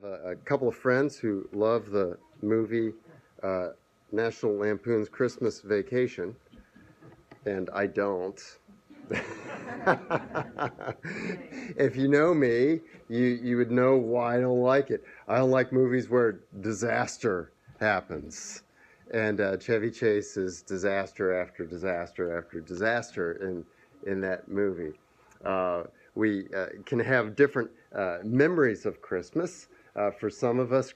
A couple of friends who love the movie uh, National Lampoon's Christmas Vacation, and I don't. If you know me, you would know why I don't like it. I don't like movies where disaster happens. And Chevy Chase is disaster after disaster after disaster in that movie. Uh, we can have different memories of Christmas. For some of us,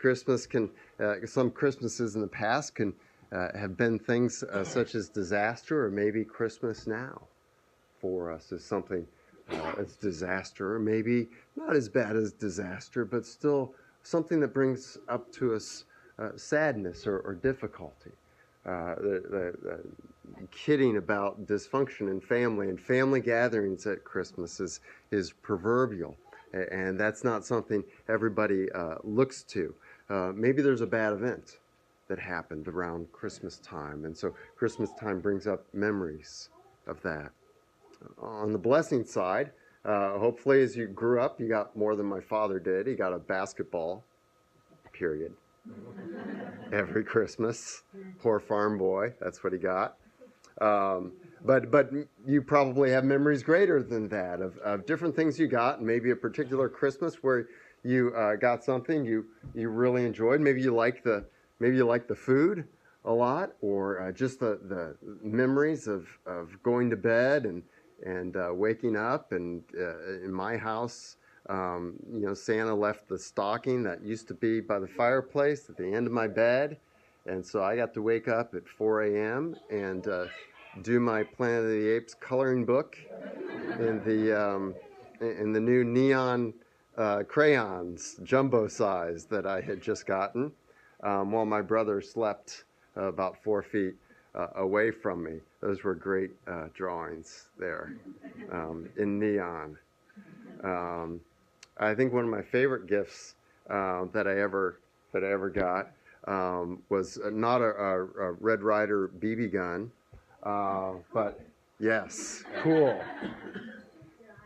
some Christmases in the past can have been things such as disaster, or maybe Christmas now for us is something as disaster, or maybe not as bad as disaster, but still something that brings up to us sadness or difficulty. The kidding about dysfunction in family and family gatherings at Christmas is proverbial, and that's not something everybody looks to. Maybe there's a bad event that happened around Christmas time, and so Christmas time brings up memories of that. On the blessing side, hopefully as you grew up, you got more than my father did. He got a basketball, period, every Christmas. Poor farm boy, that's what he got. But you probably have memories greater than that of different things you got, and maybe a particular Christmas where you got something you really enjoyed. Maybe you like the food a lot, or just the memories of going to bed and waking up. And in my house, Santa left the stocking that used to be by the fireplace at the end of my bed. And so I got to wake up at 4 a.m. and do my Planet of the Apes coloring book in the new neon crayons, jumbo size, that I had just gotten, while my brother slept about 4 feet away from me. Those were great drawings there in neon. I think one of my favorite gifts that I ever got was not a Red Ryder BB gun, but yes, cool.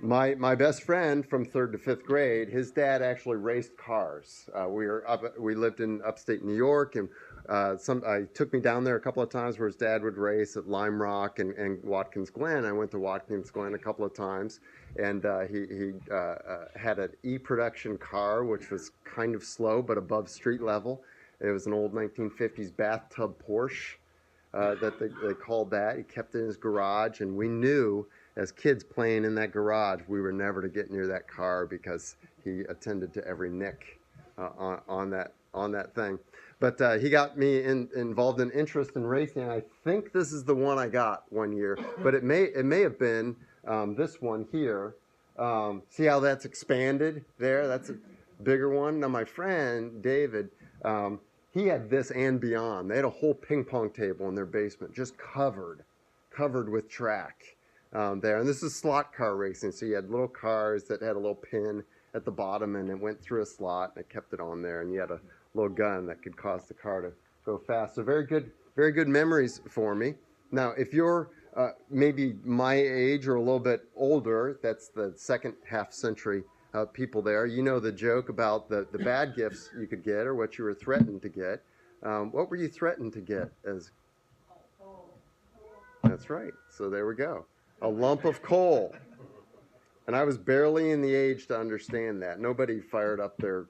My best friend from 3rd to 5th grade, his dad actually raced cars. We lived in upstate New York, and I took me down there a couple of times where his dad would race at Lime Rock and Watkins Glen. I went to Watkins Glen a couple of times, and he had an E-production car, which was kind of slow but above street level. It was an old 1950s bathtub Porsche that they called that. He kept it in his garage, and we knew as kids playing in that garage, we were never to get near that car because he attended to every nick on that thing. But he got me involved in interest in racing. And I think this is the one I got one year, but it may have been this one here. See how that's expanded there? That's a bigger one. Now my friend David, he had this and beyond. They had a whole ping pong table in their basement, just covered with track. There, and this is slot car racing, so you had little cars that had a little pin at the bottom, and it went through a slot, and it kept it on there, and you had a little gun that could cause the car to go fast. So very good memories for me. Now, if you're maybe my age or a little bit older, that's the second half century people there, you know the joke about the bad gifts you could get or what you were threatened to get. What were you threatened to get as? That's right. So there we go. A lump of coal. And I was barely in the age to understand that. Nobody fired up their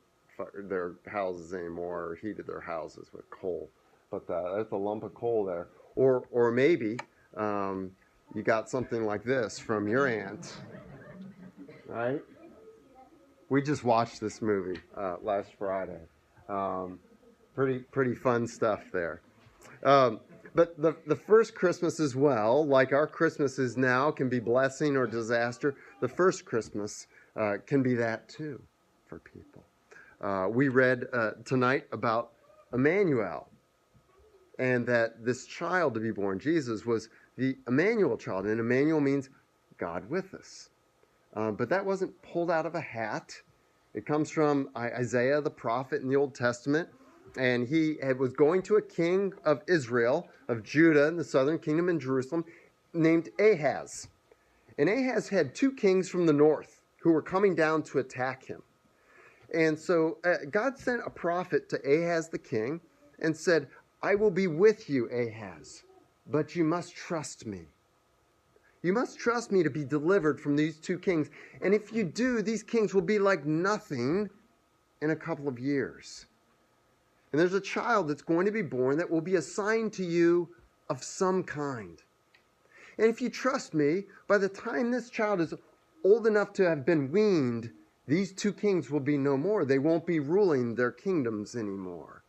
houses anymore or heated their houses with coal. But that's a lump of coal there. Or maybe you got something like this from your aunt, right? We just watched this movie last Friday. Pretty fun stuff there. But the first Christmas as well, like our Christmases now, can be blessing or disaster. The first Christmas can be that too for people. We read tonight about Immanuel, and that this child to be born, Jesus, was the Immanuel child. And Immanuel means God with us. But that wasn't pulled out of a hat. It comes from Isaiah the prophet in the Old Testament. And he was going to a king of Israel, of Judah, in the southern kingdom in Jerusalem, named Ahaz. And Ahaz had two kings from the north who were coming down to attack him. And so God sent a prophet to Ahaz the king and said, I will be with you, Ahaz, but you must trust me. You must trust me to be delivered from these two kings. And if you do, these kings will be like nothing in a couple of years. And there's a child that's going to be born that will be assigned to you of some kind. And if you trust me, by the time this child is old enough to have been weaned, these two kings will be no more. They won't be ruling their kingdoms anymore.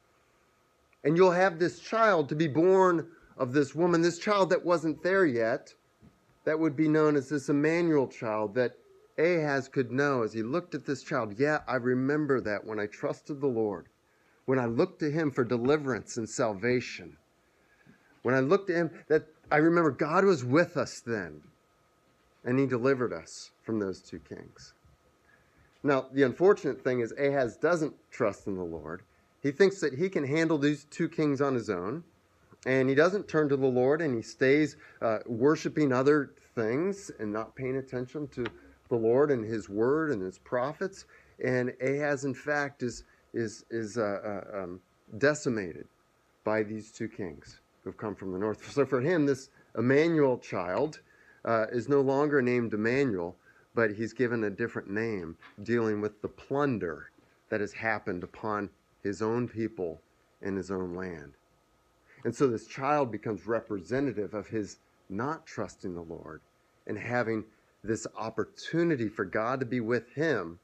And you'll have this child to be born of this woman, this child that wasn't there yet, that would be known as this Immanuel child that Ahaz could know as he looked at this child. Yeah, I remember that when I trusted the Lord, when I looked to him for deliverance and salvation. When I looked to him, that I remember God was with us then, and he delivered us from those two kings. Now, the unfortunate thing is Ahaz doesn't trust in the Lord. He thinks that he can handle these two kings on his own, and he doesn't turn to the Lord, and he stays worshiping other things and not paying attention to the Lord and his word and his prophets. And Ahaz, in fact, is decimated by these two kings who have come from the north. So for him, this Immanuel child is no longer named Immanuel, but he's given a different name, dealing with the plunder that has happened upon his own people in his own land. And so this child becomes representative of his not trusting the Lord and having this opportunity for God to be with him,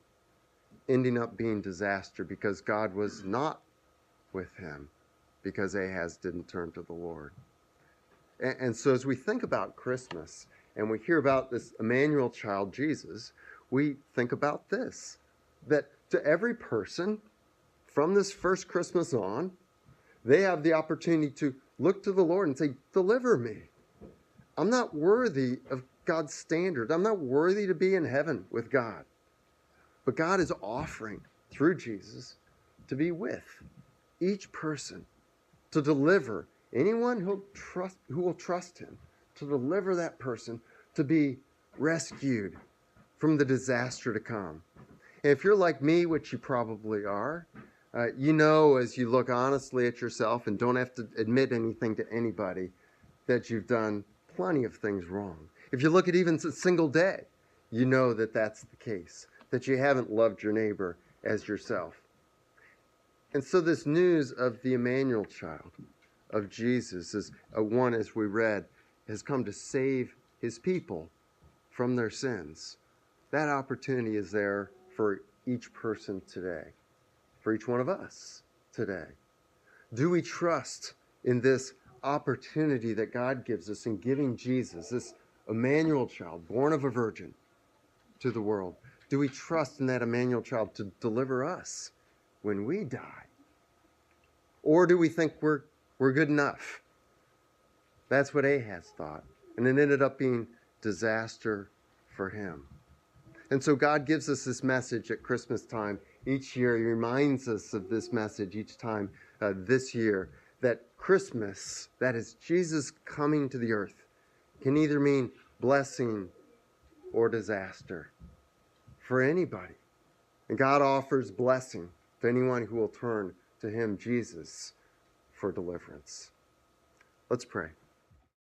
ending up being disaster because God was not with him because Ahaz didn't turn to the Lord. And so as we think about Christmas and we hear about this Immanuel child, Jesus, we think about this, that to every person from this first Christmas on, they have the opportunity to look to the Lord and say, deliver me. I'm not worthy of God's standard. I'm not worthy to be in heaven with God. But God is offering, through Jesus, to be with each person, to deliver anyone who will trust him, to deliver that person to be rescued from the disaster to come. And if you're like me, which you probably are, you know as you look honestly at yourself and don't have to admit anything to anybody that you've done plenty of things wrong. If you look at even a single day, you know that that's the case, that you haven't loved your neighbor as yourself. And so this news of the Immanuel child, of Jesus, is one, as we read, has come to save his people from their sins. That opportunity is there for each person today, for each one of us today. Do we trust in this opportunity that God gives us in giving Jesus, this Immanuel child, born of a virgin, to the world? Do we trust in that Immanuel child to deliver us when we die? Or do we think we're good enough? That's what Ahaz thought. And it ended up being disaster for him. And so God gives us this message at Christmas time. Each year he reminds us of this message each time this year, that Christmas, that is Jesus coming to the earth, can either mean blessing or disaster for anybody. And God offers blessing to anyone who will turn to him, Jesus, for deliverance. Let's pray.